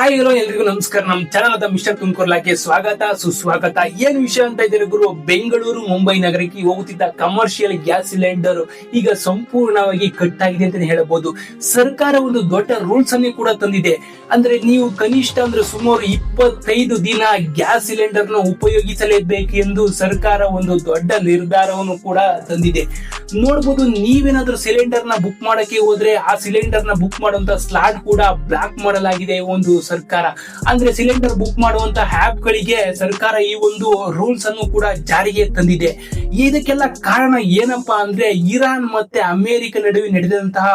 Hi hello ಎಲ್ರಿಗೂ ನಮಸ್ಕಾರ. ನಮ್ಮ ಚಾನಲ್ ಆದ ಮಿಸ್ಟರ್ ತುಮಕೂರ್ಲಾಕ್ಕೆ ಸ್ವಾಗತ ಸುಸ್ವಾಗತ. ಏನ್ ವಿಷಯ ಅಂತ ಇದ್ದಾರೆ ಗುರು, ಬೆಂಗಳೂರು ಮುಂಬೈ ನಗರಕ್ಕೆ ಹೋಗುತ್ತಿದ್ದ ಕಮರ್ಷಿಯಲ್ ಗ್ಯಾಸ್ ಸಿಲಿಂಡರ್ ಈಗ ಸಂಪೂರ್ಣವಾಗಿ ಕಟ್ ಆಗಿದೆ ಅಂತ ಹೇಳಬಹುದು. ಸರ್ಕಾರ ಒಂದು ದೊಡ್ಡ ರೂಲ್ಸ್ ಅನ್ನೇ ಕೂಡ ತಂದಿದೆ. ಅಂದ್ರೆ ನೀವು ಕನಿಷ್ಠ ಅಂದ್ರೆ ಸುಮಾರು 25 ದಿನ ಗ್ಯಾಸ್ ಸಿಲಿಂಡರ್ ನ ಉಪಯೋಗಿಸಲೇಬೇಕು ಎಂದು ಸರ್ಕಾರ ಒಂದು ದೊಡ್ಡ ನಿರ್ಧಾರವನ್ನು ಕೂಡ ತಂದಿದೆ. ನೋಡ್ಬೋದು, ನೀವೇನಾದ್ರೂ ಸಿಲಿಂಡರ್ ನ ಬುಕ್ ಮಾಡಕ್ಕೆ ಹೋದ್ರೆ ಆ ಸಿಲಿಂಡರ್ ನ ಬುಕ್ ಮಾಡುವಂತ ಸ್ಲಾಟ್ ಕೂಡ ಬ್ಲಾಕ್ ಮಾಡಲಾಗಿದೆ ಒಂದು ಸರ್ಕಾರ. ಅಂದ್ರೆ ಸಿಲಿಂಡರ್ ಬುಕ್ ಮಾಡುವಂತ ಆಪ್ ಗಳಿಗೆ ಸರ್ಕಾರ ಈ ಒಂದು ರೂಲ್ಸ್ ಅನ್ನು ಕೂಡ ಜಾರಿಗೆ ತಂದಿದೆ. ಇದಕ್ಕೆಲ್ಲ ಕಾರಣ ಏನಪ್ಪಾ ಅಂದ್ರೆ ಇರಾನ್ ಮತ್ತೆ ಅಮೆರಿಕ ನಡುವೆ ನಡೆದಂತಹ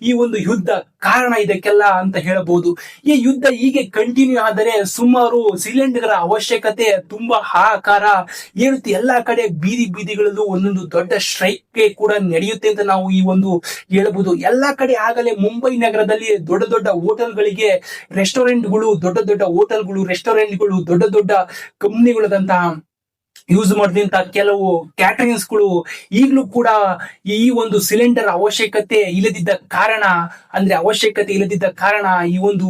ಈ ಒಂದು ಯುದ್ಧ ಕಾರಣ ಇದಕ್ಕೆಲ್ಲ ಅಂತ ಹೇಳಬಹುದು. ಈ ಯುದ್ಧ ಹೀಗೆ ಕಂಟಿನ್ಯೂ ಆದರೆ ಸುಮಾರು ಸಿಲಿಂಡರ್ ಅವಶ್ಯಕತೆ ತುಂಬಾ ಹಾಹಾಕಾರ ಏರುತ್ತೆ. ಎಲ್ಲಾ ಕಡೆ ಬೀದಿ ಬೀದಿಗಳಲ್ಲೂ ಒಂದೊಂದು ದೊಡ್ಡ ಸ್ಟ್ರೈಕ್ ಕೂಡ ನಡೆಯುತ್ತೆ ಅಂತ ನಾವು ಈ ಒಂದು ಹೇಳಬಹುದು. ಎಲ್ಲಾ ಕಡೆ ಆಗಲೇ ಮುಂಬೈ ನಗರದಲ್ಲಿ ದೊಡ್ಡ ದೊಡ್ಡ ಹೋಟೆಲ್ಗಳಿಗೆ ರೆಸ್ಟೋರೆಂಟ್ಗಳು, ದೊಡ್ಡ ದೊಡ್ಡ ಹೋಟೆಲ್ಗಳು, ರೆಸ್ಟೋರೆಂಟ್ಗಳು, ದೊಡ್ಡ ದೊಡ್ಡ ಕಂಪ್ನಿಗಳದಂತಹ ಯೂಸ್ ಮಾಡಿದಂತ ಕೆಲವು ಕ್ಯಾಟರಿಂಗ್ಸ್ ಗಳು ಈಗಲೂ ಕೂಡ ಈ ಒಂದು ಸಿಲಿಂಡರ್ ಅವಶ್ಯಕತೆ ಇಲ್ಲದಿದ್ದ ಕಾರಣ ಈ ಒಂದು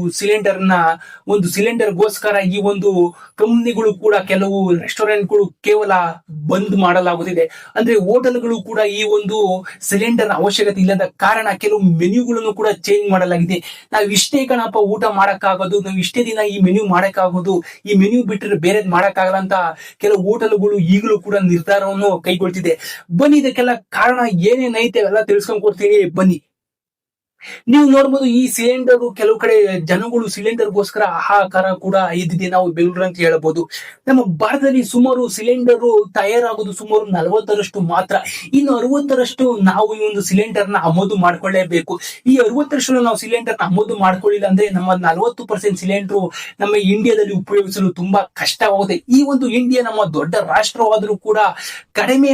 ಸಿಲಿಂಡರ್ ಗೋಸ್ಕರ ಈ ಒಂದು ಕಂಪ್ನಿಗಳು ಕೂಡ ಕೆಲವು ರೆಸ್ಟೋರೆಂಟ್ಗಳು ಕೇವಲ ಬಂದ್ ಮಾಡಲಾಗುತ್ತಿದೆ. ಅಂದ್ರೆ ಹೋಟೆಲ್ಗಳು ಕೂಡ ಈ ಒಂದು ಸಿಲಿಂಡರ್ ಅವಶ್ಯಕತೆ ಇಲ್ಲದ ಕಾರಣ ಕೆಲವು ಮೆನ್ಯೂಗಳನ್ನು ಕೂಡ ಚೇಂಜ್ ಮಾಡಲಾಗಿದೆ. ನಾವು ಇಷ್ಟೇ ಕಣಪ್ಪ ಊಟ ಮಾಡಕ್ಕಾಗೋದು, ನಾವು ಇಷ್ಟೇ ದಿನ ಈ ಮೆನ್ಯೂ ಮಾಡಕ್ಕಾಗೋದು, ಈ ಮೆನ್ಯೂ ಬಿಟ್ಟರೆ ಬೇರೆ ಮಾಡಕ್ಕಾಗಲ್ಲ ಅಂತ ಕೆಲವು ಹೋಟೆಲ್ಗಳು ಈಗಲೂ ಕೂಡ ನಿರ್ಧಾರವನ್ನು ಕೈಗೊಳ್ತಿದೆ. ಬನ್ನಿ, ಇದಕ್ಕೆಲ್ಲ ಕಾರಣ ಏನೇನೈತೆ ಎಲ್ಲ ತಿಳ್ಸ್ಕೊಂಡ್ ಕೊಡ್ತೀನಿ, ಬನ್ನಿ. ನೀವು ನೋಡ್ಬೋದು, ಈ ಸಿಲಿಂಡರ್ ಕೆಲವು ಕಡೆ ಜನಗಳು ಸಿಲಿಂಡರ್ಗೋಸ್ಕರ ಹಾಹಾಕಾರ ಕೂಡ ಇದ್ದಿದೆ. ನಾವು ಬೆಂಗಳೂರು ಅಂತ ಹೇಳಬಹುದು. ನಮ್ಮ ಭಾರತದಲ್ಲಿ ಸುಮಾರು ಸಿಲಿಂಡರ್ ತಯಾರಾಗೋದು ಸುಮಾರು 40ರಷ್ಟು ಮಾತ್ರ. ಇನ್ನು 60ರಷ್ಟು ನಾವು ಈ ಒಂದು ಸಿಲಿಂಡರ್ ನ ಆಮದು ಮಾಡ್ಕೊಳ್ಳೇಬೇಕು. ಈ 60ರಷ್ಟು ನಾವು ಸಿಲಿಂಡರ್ ನ ಆಮದು ಮಾಡ್ಕೊಳ್ಳಿಲ್ಲ ಅಂದ್ರೆ ನಮ್ಮ 40% ಸಿಲಿಂಡರ್ ನಮ್ಮ ಇಂಡಿಯಾದಲ್ಲಿ ಉಪಯೋಗಿಸಲು ತುಂಬಾ ಕಷ್ಟವಾಗುತ್ತೆ. ಈ ಒಂದು ಇಂಡಿಯಾ ನಮ್ಮ ದೊಡ್ಡ ರಾಷ್ಟ್ರವಾದರೂ ಕೂಡ ಕಡಿಮೆ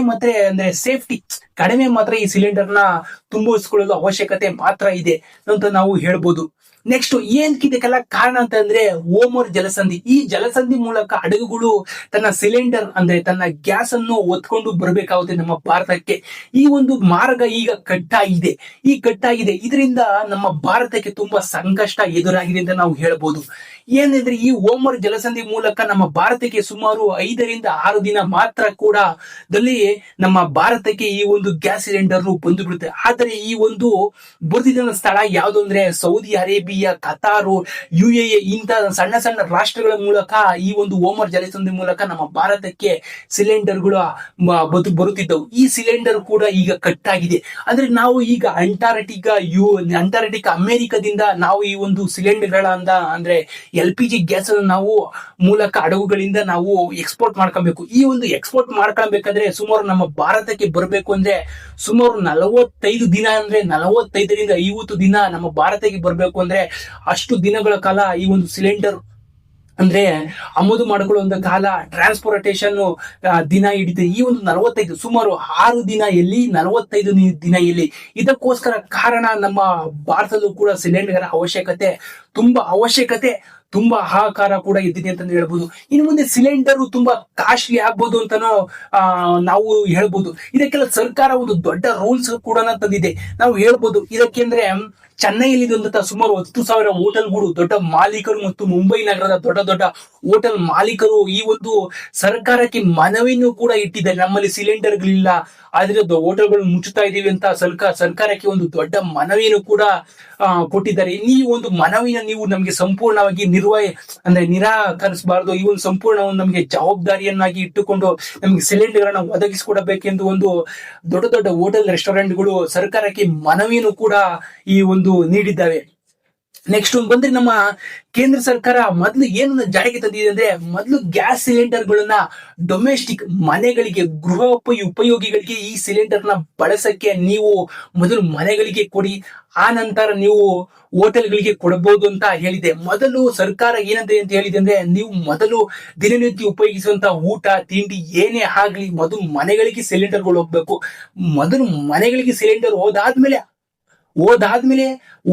ಮಾತ್ರ ಈ ಸಿಲಿಂಡರ್ ನ ತುಂಬಿಸಿಕೊಳ್ಳಲು ಅವಶ್ಯಕತೆ ಮಾತ್ರ ಇದೆ ಅಂತ ನಾವು ಹೇಳ್ಬೋದು. ನೆಕ್ಸ್ಟ್ ಇದಕ್ಕೆಲ್ಲ ಕಾರಣ ಅಂತಂದ್ರೆ ಓಮರ್ ಜಲಸಂಧಿ. ಈ ಜಲಸಂಧಿ ಮೂಲಕ ಹಡಗುಗಳು ತನ್ನ ಸಿಲಿಂಡರ್ ಅಂದ್ರೆ ತನ್ನ ಗ್ಯಾಸ್ ಅನ್ನು ಹೊತ್ಕೊಂಡು ಬರಬೇಕಾಗುತ್ತೆ ನಮ್ಮ ಭಾರತಕ್ಕೆ. ಈ ಒಂದು ಮಾರ್ಗ ಈಗ ಕಟ್ಟಾಗಿದೆ. ಇದರಿಂದ ನಮ್ಮ ಭಾರತಕ್ಕೆ ತುಂಬಾ ಸಂಕಷ್ಟ ಎದುರಾಗಿದೆ ಅಂತ ನಾವು ಹೇಳ್ಬೋದು. ಏನಂದ್ರೆ ಈ ಓಮರ್ ಜಲಸಂಧಿ ಮೂಲಕ ನಮ್ಮ ಭಾರತಕ್ಕೆ ಸುಮಾರು 5ರಿಂದ 6 ದಿನ ಮಾತ್ರ ಕೂಡ ನಮ್ಮ ಭಾರತಕ್ಕೆ ಈ ಒಂದು ಗ್ಯಾಸ್ ಸಿಲಿಂಡರ್ ಬಂದು ಬಿಡುತ್ತೆ. ಆದರೆ ಈ ಒಂದು ಬುರ್ದಿದ ಸ್ಥಳ ಯಾವುದು ಅಂದ್ರೆ ಸೌದಿ ಅರೇಬಿಯಾ, ಕತಾರು, UAE ಇಂತ ಸಣ್ಣ ಸಣ್ಣ ರಾಷ್ಟ್ರಗಳ ಮೂಲಕ ಈ ಒಂದು ಓಮರ್ ಜಲಸಂಧಿ ಮೂಲಕ ನಮ್ಮ ಭಾರತಕ್ಕೆ ಸಿಲಿಂಡರ್ಗಳು ಬರುತ್ತಿದ್ದವು. ಈ ಸಿಲಿಂಡರ್ ಕೂಡ ಈಗ ಕಟ್ಟಾಗಿದೆ. ಅಂದ್ರೆ ನಾವು ಈಗ ಅಂಟಾರ್ಟಿಕಾ ಅಮೆರಿಕದಿಂದ ನಾವು ಈ ಒಂದು ಸಿಲಿಂಡರ್ಗಳನ್ನ ಅಂದ್ರೆ LPG ಗ್ಯಾಸ್ ಅನ್ನು ನಾವು ಮೂಲಕ ಹಡಗುಗಳಿಂದ ನಾವು ಎಕ್ಸ್ಪೋರ್ಟ್ ಮಾಡ್ಕೊಬೇಕು. ಈ ಒಂದು ಎಕ್ಸ್ಪೋರ್ಟ್ ಮಾಡ್ಕೊಳ್ಬೇಕಾದ್ರೆ ಸುಮಾರು ನಮ್ಮ ಭಾರತಕ್ಕೆ ಬರಬೇಕು ಅಂದ್ರೆ ಸುಮಾರು 45 ದಿನ, ಅಂದ್ರೆ 45ರಿಂದ 50 ದಿನ ನಮ್ಮ ಭಾರತಕ್ಕೆ ಬರಬೇಕು. ಅಂದ್ರೆ ಅಷ್ಟು ದಿನಗಳ ಕಾಲ ಈ ಒಂದು ಸಿಲಿಂಡರ್ ಅಂದ್ರೆ ಆಮದು ಮಾಡಿಕೊಳ್ಳುವಂತ ಕಾಲ, ಟ್ರಾನ್ಸ್ಪೋರ್ಟೇಷನ್ ದಿನ ಹಿಡಿತದೆ. ಈ ಒಂದು 45 ಸುಮಾರು 6 ದಿನ ಎಲ್ಲಿ, 45 ದಿನ ಎಲ್ಲಿ. ಇದಕ್ಕೋಸ್ಕರ ಕಾರಣ ನಮ್ಮ ಭಾರತದಲ್ಲೂ ಕೂಡ ಸಿಲಿಂಡರ್ ಅವಶ್ಯಕತೆ ತುಂಬಾ ಹಾಹಾಕಾರ ಕೂಡ ಇದ್ದಿದೆ ಅಂತ ಹೇಳ್ಬೋದು. ಇನ್ನು ಮುಂದೆ ಸಿಲಿಂಡರ್ ತುಂಬಾ ಕಾಸ್ಟ್ಲಿ ಆಗ್ಬೋದು ಅಂತಾನು ನಾವು ಹೇಳ್ಬೋದು. ಇದಕ್ಕೆಲ್ಲ ಸರ್ಕಾರ ಒಂದು ದೊಡ್ಡ ರೂಲ್ಸ್ ಕೂಡ ತಂದಿದೆ ನಾವು ಹೇಳ್ಬೋದು. ಇದಕ್ಕೆಂದ್ರೆ ಚೆನ್ನೈಯಲ್ಲಿ ಸುಮಾರು 10,000 ಹೋಟೆಲ್ಗಳು, ದೊಡ್ಡ ಮಾಲೀಕರು ಮತ್ತು ಮುಂಬೈ ನಗರದ ದೊಡ್ಡ ದೊಡ್ಡ ಹೋಟೆಲ್ ಮಾಲೀಕರು ಈ ಒಂದು ಸರ್ಕಾರಕ್ಕೆ ಮನವಿಯನ್ನು ಕೂಡ ಇಟ್ಟಿದ್ದಾರೆ. ನಮ್ಮಲ್ಲಿ ಸಿಲಿಂಡರ್ಗಳಿಲ್ಲ, ಆದ್ರೆ ಹೋಟೆಲ್ಗಳು ಮುಚ್ಚುತ್ತಾ ಇದೀವಿ ಅಂತ ಸರ್ಕಾರಕ್ಕೆ ಒಂದು ದೊಡ್ಡ ಮನವಿಯನ್ನು ಕೂಡ ಕೊಟ್ಟಿದ್ದಾರೆ. ಈ ಒಂದು ಮನವಿನ ನೀವು ನಮಗೆ ಸಂಪೂರ್ಣವಾಗಿ ನಿರಾಕರಿಸಬಾರದು. ಈ ಒಂದು ಸಂಪೂರ್ಣ ನಮಗೆ ಜವಾಬ್ದಾರಿಯನ್ನಾಗಿ ಇಟ್ಟುಕೊಂಡು ನಮಗೆ ಸಿಲಿಂಡರ್ ಗಳನ್ನ ಒದಗಿಸಿಕೊಡಬೇಕೆಂದು ಒಂದು ದೊಡ್ಡ ದೊಡ್ಡ ಹೋಟೆಲ್ ರೆಸ್ಟೋರೆಂಟ್ಗಳು ಸರ್ಕಾರಕ್ಕೆ ಮನವಿಯನ್ನು ಕೂಡ ಈ ಒಂದು ನೀಡಿದ್ದಾವೆ. ನೆಕ್ಸ್ಟ್ ಬಂದ್ರೆ ನಮ್ಮ ಕೇಂದ್ರ ಸರ್ಕಾರ ಮೊದಲು ಏನು ಜಾರಿಗೆ ತಂದಿದೆ ಅಂದ್ರೆ, ಮೊದಲು ಗ್ಯಾಸ್ ಸಿಲಿಂಡರ್ ಗಳನ್ನ ಡೊಮೆಸ್ಟಿಕ್ ಮನೆಗಳಿಗೆ, ಗೃಹ ಉಪಯೋಗಿಗಳಿಗೆ ಈ ಸಿಲಿಂಡರ್ ನ ಬಳಸಕ್ಕೆ ನೀವು ಮೊದಲು ಮನೆಗಳಿಗೆ ಕೊಡಿ, ಆ ನಂತರ ನೀವು ಹೋಟೆಲ್ಗಳಿಗೆ ಕೊಡಬಹುದು ಅಂತ ಹೇಳಿದೆ. ಮೊದಲು ಸರ್ಕಾರ ಏನಂತ ಹೇಳಿದೆ ಅಂದ್ರೆ, ನೀವು ಮೊದಲು ದಿನನಿತ್ಯ ಉಪಯೋಗಿಸುವಂತ ಊಟ ತಿಂಡಿ ಏನೇ ಆಗ್ಲಿ ಮೊದಲು ಮನೆಗಳಿಗೆ ಸಿಲಿಂಡರ್ಗಳು ಹೋಗ್ಬೇಕು. ಮೊದಲು ಮನೆಗಳಿಗೆ ಸಿಲಿಂಡರ್ ಹೋದಾದ್ಮೇಲೆ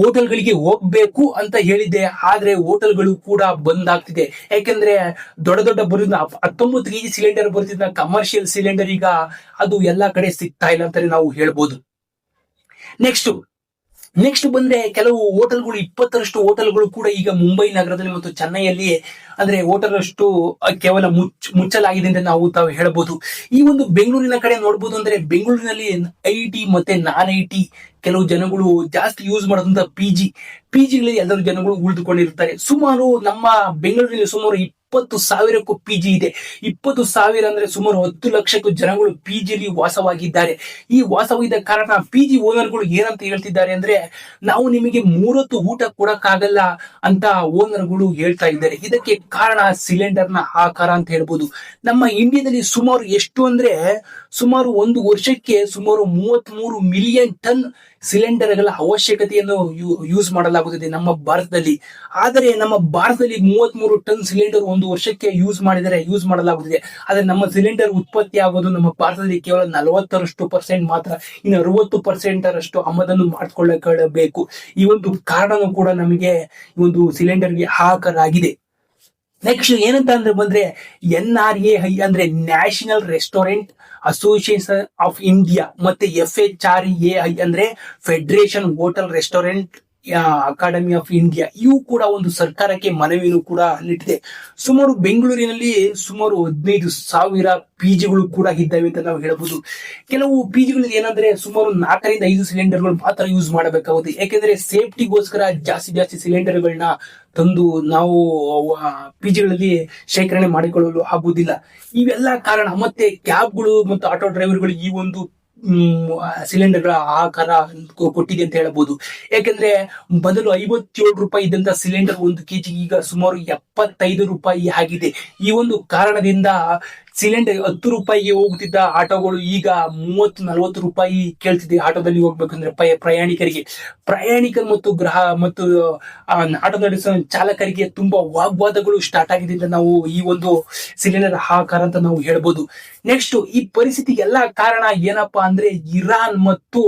ಹೋಟೆಲ್ಗಳಿಗೆ ಹೋಗ್ಬೇಕು ಅಂತ ಹೇಳಿದ್ದೆ. ಆದ್ರೆ ಹೋಟೆಲ್ಗಳು ಕೂಡ ಬಂದ್ ಆಗ್ತಿದೆ. ಯಾಕೆಂದ್ರೆ ದೊಡ್ಡ ದೊಡ್ಡ 19 kg ಸಿಲಿಂಡರ್ ಬರ್ತಿದ್ದ ಕಮರ್ಷಿಯಲ್ ಸಿಲಿಂಡರ್ ಈಗ ಅದು ಎಲ್ಲಾ ಕಡೆ ಸಿಗ್ತಾ ಇಲ್ಲ ಅಂತಾನೆ ನಾವು ಹೇಳ್ಬೋದು. ನೆಕ್ಸ್ಟ್ ನೆಕ್ಸ್ಟ್ ಬಂದ್ರೆ ಕೆಲವು ಹೋಟೆಲ್ಗಳು 20ರಷ್ಟು ಹೋಟೆಲ್ಗಳು ಕೂಡ ಈಗ ಮುಂಬೈ ನಗರದಲ್ಲಿ ಮತ್ತು ಚೆನ್ನೈಯಲ್ಲಿ ಅಂದ್ರೆ ಹೋಟೆಲ್ ಅಷ್ಟು ಕೇವಲ ಮುಚ್ಚಲಾಗಿದೆ ಅಂತ ತಾವು ಹೇಳಬಹುದು. ಈ ಒಂದು ಬೆಂಗಳೂರಿನ ಕಡೆ ನೋಡಬಹುದು ಅಂದ್ರೆ ಬೆಂಗಳೂರಿನಲ್ಲಿ ಐಟಿ ಮತ್ತೆ ನಾನ್ ಐಟಿ ಕೆಲವು ಜನಗಳು ಜಾಸ್ತಿ ಯೂಸ್ ಮಾಡೋದಂತ ಪಿಜಿಗಳಲ್ಲಿ ಎಲ್ಲರೂ ಜನಗಳು ಉಳಿದುಕೊಂಡಿರ್ತಾರೆ. ಸುಮಾರು ನಮ್ಮ ಬೆಂಗಳೂರಿನಲ್ಲಿ ಸುಮಾರು 20,000ಕ್ಕೂ ಪಿಜಿ ಇದೆ. 20,000 ಅಂದ್ರೆ ಸುಮಾರು 10 ಲಕ್ಷಕ್ಕೂ ಜನಗಳು ಪಿಜಿಲಿ ವಾಸವಾಗಿದ್ದಾರೆ. ಈ ವಾಸವಾಗಿದ್ದ ಕಾರಣ ಪಿಜಿ ಓನರ್ಗಳು ಏನಂತ ಹೇಳ್ತಿದ್ದಾರೆ ಅಂದ್ರೆ, ನಾವು ನಿಮಗೆ 3 ಹೊತ್ತು ಊಟ ಕೊಡಕ್ಕಾಗಲ್ಲ ಅಂತ ಓನರ್ಗಳು ಹೇಳ್ತಾ ಇದ್ದಾರೆ. ಇದಕ್ಕೆ ಕಾರಣ ಸಿಲಿಂಡರ್ ನ ಆಕಾರ ಅಂತ ಹೇಳ್ಬೋದು. ನಮ್ಮ ಇಂಡಿಯಾದಲ್ಲಿ ಸುಮಾರು ಎಷ್ಟು ಅಂದ್ರೆ ಸುಮಾರು ಒಂದು ವರ್ಷಕ್ಕೆ ಸುಮಾರು 33 ಮಿಲಿಯನ್ ಟನ್ ಸಿಲಿಂಡರ್ಗಳ ಅವಶ್ಯಕತೆಯನ್ನು ಯೂಸ್ ಮಾಡಲಾಗುತ್ತದೆ ನಮ್ಮ ಭಾರತದಲ್ಲಿ. ಆದರೆ ನಮ್ಮ ಭಾರತದಲ್ಲಿ 33 ಟನ್ ಸಿಲಿಂಡರ್ ಒಂದು ವರ್ಷಕ್ಕೆ ಯೂಸ್ ಮಾಡಲಾಗುತ್ತದೆ. ಆದ್ರೆ ನಮ್ಮ ಸಿಲಿಂಡರ್ ಉತ್ಪತ್ತಿ ಆಗೋದು ನಮ್ಮ ಭಾರತದಲ್ಲಿ ಕೇವಲ 40% ಮಾತ್ರ. ಇನ್ನು 60% ಆಮದನ್ನು ಮಾಡಿಕೊಳ್ಳಬೇಕು. ಈ ಒಂದು ಕಾರಣನೂ ಕೂಡ ನಮಗೆ ಈ ಒಂದು ಸಿಲಿಂಡರ್ಗೆ ಹಾಕಲಾಗಿದೆ. ನೆಕ್ಸ್ಟ್ ಏನಂತ ಅಂದ್ರೆ ಬಂದ್ರೆ NRAI ಅಂದ್ರೆ national restaurant association of India ಮತ್ತೆ FHRAI ಅಂದ್ರೆ federation hotel restaurant academy of India, ಇವು ಕೂಡ ಒಂದು ಸರ್ಕಾರಕ್ಕೆ ಮನವಿಯನ್ನು ಕೂಡ ನೀಡಿದೆ. ಸುಮಾರು ಬೆಂಗಳೂರಿನಲ್ಲಿ ಸುಮಾರು 15,000 ಪಿಜಿಗಳು ಕೂಡ ಇದ್ದಾವೆ ಅಂತ ನಾವು ಹೇಳಬಹುದು. ಕೆಲವು ಪಿಜಿಗಳಲ್ಲಿ ಏನಂದ್ರೆ ಸುಮಾರು 4ರಿಂದ 5 ಸಿಲಿಂಡರ್ಗಳು ಮಾತ್ರ ಯೂಸ್ ಮಾಡಬೇಕಾಗುತ್ತೆ. ಯಾಕೆಂದ್ರೆ ಸೇಫ್ಟಿಗೋಸ್ಕರ ಜಾಸ್ತಿ ಸಿಲಿಂಡರ್ಗಳನ್ನ ತಂದು ನಾವು ಪಿಜಿಗಳಲ್ಲಿ ಶೇಖರಣೆ ಮಾಡಿಕೊಳ್ಳಲು ಆಗುವುದಿಲ್ಲ. ಇವೆಲ್ಲ ಕಾರಣ. ಮತ್ತೆ ಕ್ಯಾಬ್ಗಳು ಮತ್ತು ಆಟೋ ಡ್ರೈವರ್ಗಳು ಈ ಒಂದು ಸಿಲಿಂಡರ್ಗಳ ಆಕಾರ ಕೊಟ್ಟಿದೆ ಅಂತ ಹೇಳಬಹುದು. ಯಾಕೆಂದ್ರೆ ಮೊದಲು 57 ರೂಪಾಯಿ ಇದ್ದಂತ ಸಿಲಿಂಡರ್ 1 ಕೆಜಿ ಈಗ ಸುಮಾರು 75 ರೂಪಾಯಿ ಆಗಿದೆ. ಈ ಒಂದು ಕಾರಣದಿಂದ ಸಿಲಿಂಡರ್ 10 ರೂಪಾಯಿಗೆ ಹೋಗುತ್ತಿದ್ದ ಆಟೋಗಳು ಈಗ 30-40 ರೂಪಾಯಿ ಕೇಳ್ತಿದೆ ಆಟೋದಲ್ಲಿ ಹೋಗ್ಬೇಕಂದ್ರೆ ಪ್ರಯಾಣಿಕರು ಮತ್ತು ಆಟೋ ನಡೆಸುವ ಚಾಲಕರಿಗೆ ತುಂಬಾ ವಾಗ್ವಾದಗಳು ಸ್ಟಾರ್ಟ್ ಆಗಿದೆ ಅಂತ ನಾವು ಈ ಒಂದು ಸಿಲಿಂಡರ್ ಆಕಾರ ಅಂತ ನಾವು ಹೇಳ್ಬೋದು. ನೆಕ್ಸ್ಟ್ ಈ ಪರಿಸ್ಥಿತಿ ಎಲ್ಲಾ ಕಾರಣ ಏನಪ್ಪಾ ಅಂದ್ರೆ ಇರಾನ್ ಮತ್ತು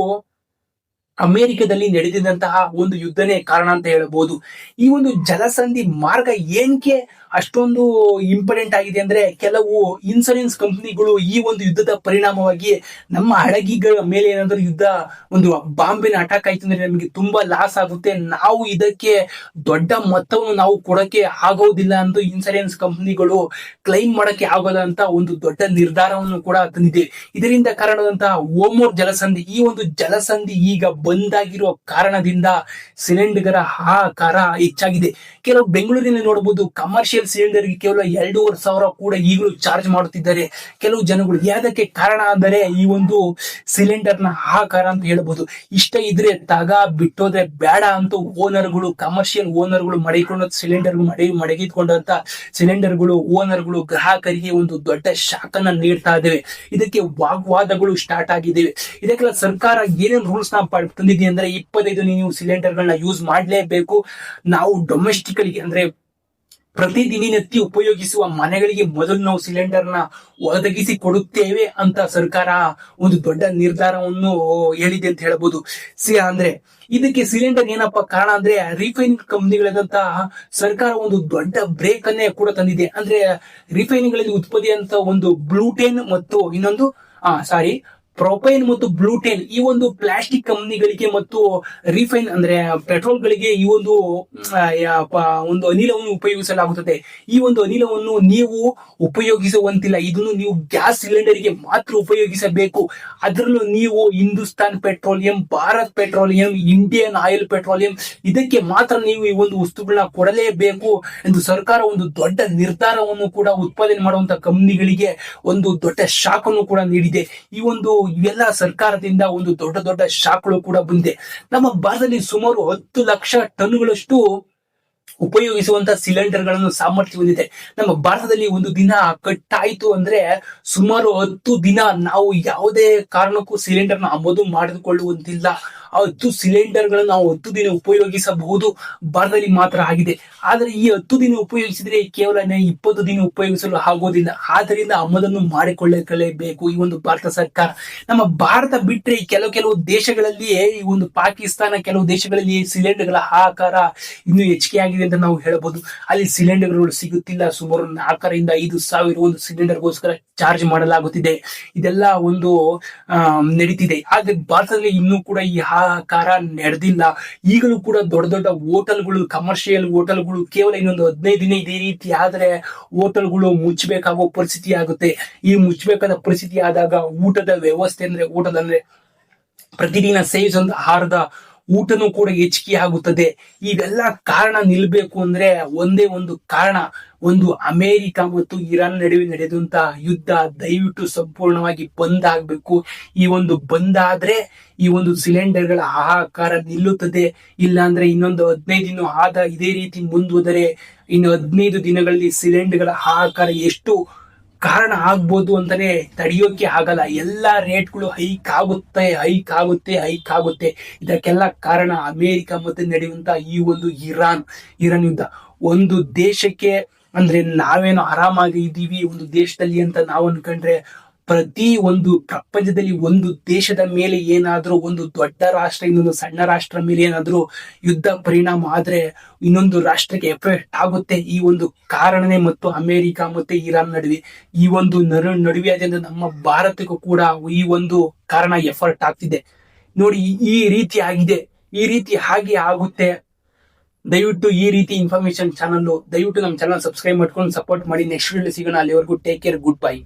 ಅಮೆರಿಕದಲ್ಲಿ ನಡೆದಿದ್ದಂತಹ ಒಂದು ಯುದ್ಧನೇ ಕಾರಣ ಅಂತ ಹೇಳಬಹುದು. ಈ ಒಂದು ಜಲಸಂಧಿ ಮಾರ್ಗ ಏನಕ್ಕೆ ಅಷ್ಟೊಂದು ಇಂಪಾರ್ಟೆಂಟ್ ಆಗಿದೆ ಅಂದ್ರೆ, ಕೆಲವು ಇನ್ಸೂರೆನ್ಸ್ ಕಂಪನಿಗಳು ಈ ಒಂದು ಯುದ್ಧದ ಪರಿಣಾಮವಾಗಿ ನಮ್ಮ ಹಡಗಿಗಳ ಮೇಲೆ ಏನಾದ್ರೂ ಒಂದು ಬಾಂಬಿನ ಅಟ್ಯಾಕ್ ಆಯ್ತು ಅಂದ್ರೆ ನಮಗೆ ತುಂಬಾ ಲಾಸ್ ಆಗುತ್ತೆ, ನಾವು ಇದಕ್ಕೆ ದೊಡ್ಡ ಮೊತ್ತವನ್ನು ನಾವು ಕೊಡಕ್ಕೆ ಆಗೋದಿಲ್ಲ ಅಂತ ಇನ್ಸೂರೆನ್ಸ್ ಕಂಪನಿಗಳು ಕ್ಲೈಮ್ ಮಾಡಕ್ಕೆ ಆಗೋಲ್ಲ ಅಂತ ಒಂದು ದೊಡ್ಡ ನಿರ್ಧಾರವನ್ನು ಕೂಡ ತಂದಿದೆ. ಇದರಿಂದ ಕಾರಣದಂತಹ ಓಮೋರ್ ಜಲಸಂಧಿ, ಈ ಒಂದು ಜಲಸಂಧಿ ಈಗ ಬಂದಾಗಿರುವ ಕಾರಣದಿಂದ ಸಿಲಿಂಡರ್ಗಳ ಹಾಕಾರ ಹೆಚ್ಚಾಗಿದೆ. ಕೆಲವು ಬೆಂಗಳೂರಿನಲ್ಲಿ ನೋಡಬಹುದು ಕಮರ್ಷಿಯಲ್ ಸಿಲಿಂಡರ್ಗೆ ಕೇವಲ 2,500 ಕೂಡ ಈಗಲೂ ಚಾರ್ಜ್ ಮಾಡುತ್ತಿದ್ದಾರೆ ಕೆಲವು ಜನಗಳು. ಯಾವುದಕ್ಕೆ ಕಾರಣ ಅಂದರೆ ಈ ಒಂದು ಸಿಲಿಂಡರ್ನ ಆಕಾರ ಅಂತ ಹೇಳಬಹುದು. ಇಷ್ಟ ಇದ್ರೆ ಬಿಟ್ಟೋದ್ರೆ ಬೇಡ ಅಂತ ಕಮರ್ಷಿಯಲ್ ಓನರ್ಗಳು ಮಡಗಿಕೊಂಡಂತ ಸಿಲಿಂಡರ್ಗಳು ಓನರ್ಗಳು ಗ್ರಾಹಕರಿಗೆ ಒಂದು ದೊಡ್ಡ ಶಾಕ್ ಅನ್ನ ನೀಡ್ತಾ ಇದ್ದೇವೆ. ಇದಕ್ಕೆ ವಾಗ್ವಾದಗಳು ಸ್ಟಾರ್ಟ್ ಆಗಿದ್ದೇವೆ. ಇದಕ್ಕೆಲ್ಲ ಸರ್ಕಾರ ಏನೇನು ರೂಲ್ಸ್ ನ ತಂದಿದೆ ಅಂದ್ರೆ 25 ನೀವು ಸಿಲಿಂಡರ್ಗಳನ್ನ ಯೂಸ್ ಮಾಡಲೇಬೇಕು. ನಾವು ಡೊಮೆಸ್ಟಿಕಲಿ ಅಂದ್ರೆ ಪ್ರತಿದಿನನಿತ್ಯ ಉಪಯೋಗಿಸುವ ಮನೆಗಳಿಗೆ ಮೊದಲು ನಾವು ಸಿಲಿಂಡರ್ನ ಒದಗಿಸಿ ಕೊಡುತ್ತೇವೆ ಅಂತ ಸರ್ಕಾರ ಒಂದು ದೊಡ್ಡ ನಿರ್ಧಾರವನ್ನು ಹೇಳಿದೆ ಅಂತ ಹೇಳಬಹುದು. ಅಂದ್ರೆ ಇದಕ್ಕೆ ಸಿಲಿಂಡರ್ ಏನಪ್ಪಾ ಕಾರಣ ಅಂದ್ರೆ ರಿಫೈನಿಂಗ್ ಕಂಪನಿಗಳಾದಂತಹ ಸರ್ಕಾರ ಒಂದು ದೊಡ್ಡ ಬ್ರೇಕ್ ಅನ್ನೇ ಕೂಡ ತಂದಿದೆ. ಅಂದ್ರೆ ರಿಫೈನಿಂಗ್ಗಳಲ್ಲಿ ಉತ್ಪತ್ತಿಯಾದಂತ ಒಂದು ಬ್ಲೂಟೇನ್ ಮತ್ತು ಇನ್ನೊಂದು ಪ್ರೊಪೈನ್ ಮತ್ತು ಬ್ಲೂಟೇನ್ ಈ ಒಂದು ಪ್ಲಾಸ್ಟಿಕ್ ಕಂಪನಿಗಳಿಗೆ ಮತ್ತು ರಿಫೈನ್ ಅಂದ್ರೆ ಪೆಟ್ರೋಲ್ ಗಳಿಗೆ ಈ ಒಂದು ಅನಿಲವನ್ನು ಉಪಯೋಗಿಸಲಾಗುತ್ತದೆ. ಈ ಒಂದು ಅನಿಲವನ್ನು ನೀವು ಉಪಯೋಗಿಸುವಂತಿಲ್ಲ, ಇದನ್ನು ನೀವು ಗ್ಯಾಸ್ ಸಿಲಿಂಡರ್ ಗೆ ಮಾತ್ರ ಉಪಯೋಗಿಸಬೇಕು. ಅದರಲ್ಲೂ ನೀವು Hindustan petroleum, Bharat petroleum, Indian oil petroleum ಇದಕ್ಕೆ ಮಾತ್ರ ನೀವು ಈ ಒಂದು ವಸ್ತುಗಳನ್ನ ಕೊಡಲೇಬೇಕು ಎಂದು ಸರ್ಕಾರ ಒಂದು ದೊಡ್ಡ ನಿರ್ಧಾರವನ್ನು ಕೂಡ ಉತ್ಪಾದನೆ ಮಾಡುವಂತಹ ಕಂಪನಿಗಳಿಗೆ ಒಂದು ದೊಡ್ಡ ಶಾಕ್ ಅನ್ನು ಕೂಡ ನೀಡಿದೆ. ಈ ಒಂದು ಇವೆಲ್ಲ ಸರ್ಕಾರದಿಂದ ಒಂದು ದೊಡ್ಡ ಶಾಕ್ಗಳು ಕೂಡ ಬಂದಿದೆ. ನಮ್ಮ ಭಾರತದಲ್ಲಿ ಸುಮಾರು 10 ಲಕ್ಷ ಟನ್ಗಳಷ್ಟು ಉಪಯೋಗಿಸುವಂತಹ ಸಿಲಿಂಡರ್ಗಳನ್ನು ಸಾಮರ್ಥ್ಯ ಹೊಂದಿದೆ. ನಮ್ಮ ಭಾರತದಲ್ಲಿ ಒಂದು ದಿನ ಕಟ್ಟಾಯ್ತು ಅಂದ್ರೆ ಸುಮಾರು 10 ದಿನ ನಾವು ಯಾವುದೇ ಕಾರಣಕ್ಕೂ ಸಿಲಿಂಡರ್ನ ಆಮದು ಮಾಡಿಕೊಳ್ಳುವಂತಿಲ್ಲ. 10 ಸಿಲಿಂಡರ್ಗಳನ್ನು ನಾವು 10 ದಿನ ಉಪಯೋಗಿಸಬಹುದು ಭಾರತದಲ್ಲಿ ಮಾತ್ರ ಆಗಿದೆ. ಆದರೆ ಈ 10 ದಿನ ಉಪಯೋಗಿಸಿದ್ರೆ ಕೇವಲ 20 ದಿನ ಉಪಯೋಗಿಸಲು ಆಗೋದಿಲ್ಲ. ಆದ್ದರಿಂದ ಆಮದನ್ನು ಮಾಡಿಕೊಳ್ಳಲೇಬೇಕು ಈ ಒಂದು ಭಾರತ ಸರ್ಕಾರ. ನಮ್ಮ ಭಾರತ ಬಿಟ್ಟರೆ ಕೆಲವು ದೇಶಗಳಲ್ಲಿ ಈ ಒಂದು ಪಾಕಿಸ್ತಾನ ಕೆಲವು ದೇಶಗಳಲ್ಲಿ ಸಿಲಿಂಡರ್ಗಳ ಆಕಾರ ಇನ್ನೂ ಹೆಚ್ಚಿಗೆ ಆಗಿದೆ ಅಂತ ನಾವು ಹೇಳಬಹುದು. ಅಲ್ಲಿ ಸಿಲಿಂಡರ್ಗಳು ಸಿಗುತ್ತಿಲ್ಲ. ಸುಮಾರು 4ರಿಂದ 5 ಸಾವಿರ ಒಂದು ಸಿಲಿಂಡರ್ಗೋಸ್ಕರ ಚಾರ್ಜ್ ಮಾಡಲಾಗುತ್ತಿದೆ. ಇದೆಲ್ಲ ಒಂದು ನಡೀತಿದೆ. ಆದ್ರೆ ಭಾರತದಲ್ಲಿ ಇನ್ನೂ ಕೂಡ ಈ ಹಾಹಾಕಾರ ನಡೆದಿಲ್ಲ. ಈಗಲೂ ಕೂಡ ದೊಡ್ಡ ದೊಡ್ಡ ಹೋಟೆಲ್ಗಳು, ಕಮರ್ಷಿಯಲ್ ಹೋಟೆಲ್ಗಳು ಕೇವಲ ಇನ್ನೊಂದು 15 ದಿನ ಇದೇ ರೀತಿ ಆದ್ರೆ ಹೋಟೆಲ್ಗಳು ಮುಚ್ಚಬೇಕಾಗೋ ಪರಿಸ್ಥಿತಿ ಆಗುತ್ತೆ. ಈ ಮುಚ್ಚಬೇಕಾದ ಪರಿಸ್ಥಿತಿ ಆದಾಗ ಊಟದ ವ್ಯವಸ್ಥೆ ಅಂದ್ರೆ ಊಟದಂದ್ರೆ ಪ್ರತಿದಿನ ಸೇವಿಸುವಂತ ಆಹಾರದ ಊಟನೂ ಕೂಡ ಹೆಚ್ಚಿಗೆ ಆಗುತ್ತದೆ. ಇವೆಲ್ಲ ಕಾರಣ ನಿಲ್ಬೇಕು ಅಂದ್ರೆ ಒಂದೇ ಒಂದು ಕಾರಣ, ಒಂದು ಅಮೆರಿಕ ಮತ್ತು ಇರಾನ್ ನಡುವೆ ನಡೆದಂತ ಯುದ್ಧ ದಯವಿಟ್ಟು ಸಂಪೂರ್ಣವಾಗಿ ಬಂದ್ ಆಗ್ಬೇಕು. ಈ ಒಂದು ಬಂದ್ ಆದ್ರೆ ಈ ಒಂದು ಸಿಲಿಂಡರ್ಗಳ ಹಾಹಾಕಾರ ನಿಲ್ಲುತ್ತದೆ. ಇಲ್ಲ ಅಂದ್ರೆ ಇನ್ನೊಂದು 15 ದಿನ ಆದ ಇದೇ ರೀತಿ ಮುಂದುವರೆದರೆ ಇನ್ನು 15 ದಿನಗಳಲ್ಲಿ ಸಿಲಿಂಡರ್ಗಳ ಹಾಹಾಕಾರ ಎಷ್ಟು ಕಾರಣ ಆಗ್ಬೋದು ಅಂತಾನೆ ತಡೆಯೋಕೆ ಆಗಲ್ಲ. ಎಲ್ಲಾ ರೇಟ್ಗಳು ಹೈಕ್ ಆಗುತ್ತೆ. ಇದಕ್ಕೆಲ್ಲ ಕಾರಣ ಅಮೆರಿಕ ಮತ್ತೆ ನಡೆಯುವಂತ ಈ ಒಂದು ಇರಾನ್ ಯುದ್ಧ. ಒಂದು ದೇಶಕ್ಕೆ ಅಂದ್ರೆ ನಾವೇನೋ ಆರಾಮಾಗಿ ಇದ್ದೀವಿ ಒಂದು ದೇಶದಲ್ಲಿ ಅಂತ ನಾವು ಅನ್ಕೊಂಡ್ರೆ, ಪ್ರತಿ ಒಂದು ಪ್ರಪಂಚದಲ್ಲಿ ಒಂದು ದೇಶದ ಮೇಲೆ ಏನಾದ್ರೂ ಒಂದು ದೊಡ್ಡ ರಾಷ್ಟ್ರ ಇನ್ನೊಂದು ಸಣ್ಣ ರಾಷ್ಟ್ರ ಮೇಲೆ ಏನಾದ್ರೂ ಯುದ್ಧ ಪರಿಣಾಮ ಆದ್ರೆ ಇನ್ನೊಂದು ರಾಷ್ಟ್ರಕ್ಕೆ ಎಫೆಕ್ಟ್ ಆಗುತ್ತೆ. ಈ ಒಂದು ಕಾರಣನೇ ಮತ್ತು ಅಮೆರಿಕ ಮತ್ತೆ ಇರಾನ್ ನಡುವೆ ಈ ಒಂದು ನಡುವೆ ಅದರಿಂದ ನಮ್ಮ ಭಾರತಕ್ಕೂ ಕೂಡ ಈ ಒಂದು ಕಾರಣ ಎಫರ್ಟ್ ಆಗ್ತಿದೆ. ನೋಡಿ, ಈ ರೀತಿ ಆಗಿದೆ, ಈ ರೀತಿ ಹಾಗೆ ಆಗುತ್ತೆ. ದಯವಿಟ್ಟು ಈ ರೀತಿ ಇನ್ಫಾರ್ಮೇಶನ್ ಚಾನಲ್ ದಯವಿಟ್ಟು ನಮ್ಮ ಚಾನಲ್ ಸಬ್ಸ್ಕ್ರೈಬ್ ಮಾಡ್ಕೊಂಡು ಸಪೋರ್ಟ್ ಮಾಡಿ. ನೆಕ್ಸ್ಟ್ ವಿಡಿಯೋ ಸಿಗೋಣ. ಅಲ್ಲಿವರೆಗೂ ಟೇಕ್ ಕೇರ್, ಗುಡ್ ಬೈ.